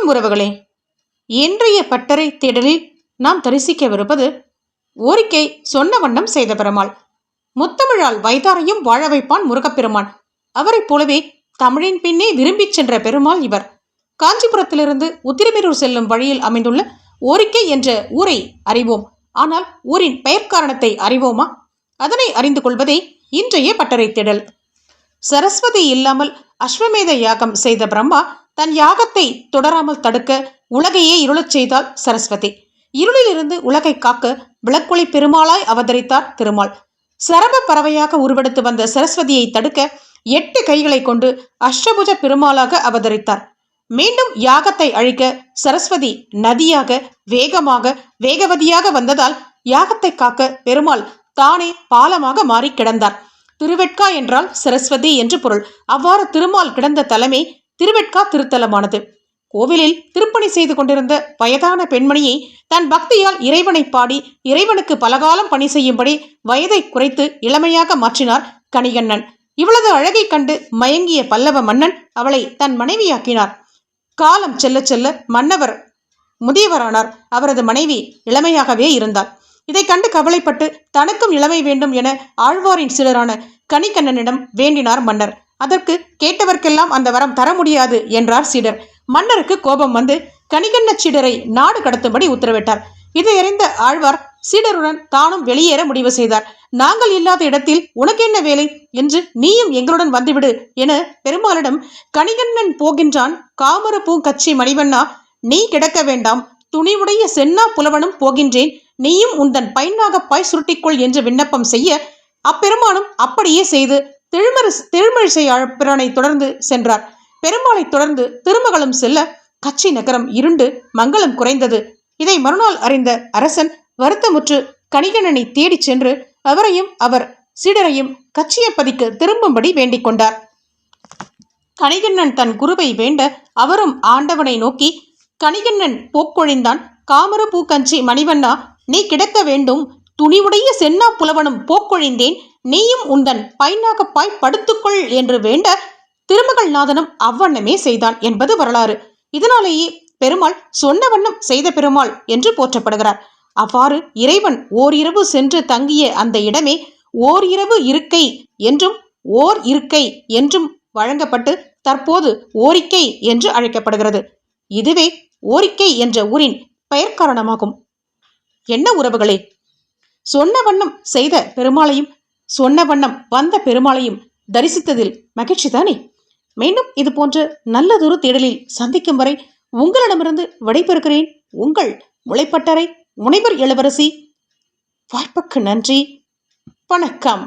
வணக்கம் உறவுகளே. இன்றைய பட்டறை தேடலில் நாம் தரிசிக்கவிருப்பது ஓரிக்கை சொன்ன வண்ணம் செய்த பெருமாள். முத்தமிழால் வைத்தாரையும் வாழ வைப்பான் முருகப்பெருமான். அவரைப் போலவே தமிழின் பின்னே விரும்பிச் சென்ற பெருமாள் இவர். காஞ்சிபுரத்திலிருந்து உத்திரமேரூர் செல்லும் வழியில் அமைந்துள்ள ஓரிக்கை என்ற ஊரை அறிவோம். ஆனால் ஊரின் பெயர் காரணத்தை அறிவோமா? அதனை அறிந்து கொள்வதே இன்றைய பட்டறை தேடல். சரஸ்வதி இல்லாமல் அஸ்வமேத யாகம் செய்த பிரம்மா தன் யாகத்தை தொடராமல் தடுக்க உலகையே இருளச் செய்தால் சரஸ்வதி. இருளிலிருந்து உலகை காக்க விளக்கொளி பெருமாளாய் அவதரித்தார் திருமால். சரப பறவையாக உருவெடுத்து வந்த சரஸ்வதியை தடுக்க 8 கைகளை கொண்டு அஷ்டபுஜ பெருமாளாக அவதரித்தார். மீண்டும் யாகத்தை அழிக்க சரஸ்வதி நதியாக வேகமாக வேகவதியாக வந்ததால் யாகத்தை காக்க பெருமாள் தானே பாலமாக மாறி கிடந்தார். திருவெட்கா என்றால் சரஸ்வதி என்று பொருள். அவ்வாறு திருமால் கிடந்த தலமே திருவெட்கா திருத்தலமானது. கோவிலில் திருப்பணி செய்து கொண்டிருந்த வயதான பெண்மணியை தன் பக்தியால் இறைவனை பாடி இறைவனுக்கு பலகாலம் பணி செய்யும்படி வயதை குறைத்து இளமையாக மாற்றினார் கணிகண்ணன். இவளது அழகை கண்டு மயங்கிய பல்லவ மன்னன் அவளை தன் மனைவியாக்கினார். காலம் செல்ல செல்ல மன்னவர் முதியவரானார். அவரது மனைவி இளமையாகவே இருந்தார். இதை கண்டு கவலைப்பட்டு தனக்கும் இளமை வேண்டும் என ஆழ்வாரின் சிலரான கணிகண்ணனிடம் வேண்டினார் மன்னர். அதற்கு கேட்டவர்க்கெல்லாம் அந்த வரம் தர முடியாது என்றார் சீடர். மன்னருக்கு கோபம் வந்து கணிகண்ண சீடரை நாடு கடத்தும்படி உத்தரவிட்டார். இதை அறிந்த ஆழ்வார் சீடருடன் தானும் வெளியேற முடிவு செய்தார். நாங்கள் இல்லாத இடத்தில் உனக்கு என்ன வேலை என்று நீயும் எங்களுடன் வந்துவிடு என பெருமாளிடம் கணிகண்ணன் போகின்றான். காமர பூ கச்சி மணிவண்ணா, நீ கிடக்க வேண்டாம், துணிவுடைய சென்னா புலவனும் போகின்றேன், நீயும் உந்தன் பைனாக பாய் சுருட்டிக்கொள் என்று விண்ணப்பம் செய்ய அப்பெருமானும் அப்படியே செய்து திருமழிசை பிரானை தொடர்ந்து சென்றார். பெருமாளை தொடர்ந்து திருமகளும் செல்ல கச்சி நகரம் இருண்டு மங்களம் குறைந்தது. இதை மறுநாள் அறிந்த அரசன் வருத்தமுற்று கணிகண்ணனை தேடிச் சென்று அவரையும் அவர் சீடரையும் கச்சியப்பதிக்கு திரும்பும்படி வேண்டிக் கொண்டார். கணிகண்ணன் தன் குருவை வேண்ட அவரும் ஆண்டவனை நோக்கி, கணிகண்ணன் போக்கொழிந்தான், காமர பூ கஞ்சி மணிவண்ணா, நீ கிடக்க வேண்டும், துணிவுடைய சென்னா புலவனும் போக்கொழிந்தேன், நீயும் உந்தன் பைனாகப்பாய் படுத்துக்கொள் என்று வேண்ட திருமகள் நாதனும் அவ்வண்ணமே செய்தான் என்பது வரலாறு. இதனாலேயே பெருமாள் சொன்ன வண்ணம் செய்த பெருமாள் என்று போற்றப்படுகிறார். அவ்வாறு இறைவன் ஓரிரவு சென்று தங்கிய அந்த இடமே ஓர் இரவு இருக்கை என்றும் ஓர் இருக்கை என்றும் வழங்கப்பட்டு தற்போது ஓரிக்கை என்று அழைக்கப்படுகிறது. இதுவே ஓரிக்கை என்ற ஊரின் பெயர் காரணமாகும். என்ன உறவுகளே, சொன்ன வண்ணம் செய்த பெருமாளையும் சொன்ன வண்ணம் வந்த பெருமாளையும் தரிசித்ததில் மகிழ்ச்சி தானே? மீண்டும் இது போன்ற நல்லதொரு தேடலில் சந்திக்கும் வரை உங்களிடமிருந்து விடைபெறுகிறேன். உங்கள் முளைப்பட்டறை முனைவர் இளவரசி. வாய்ப்புக்கு நன்றி. வணக்கம்.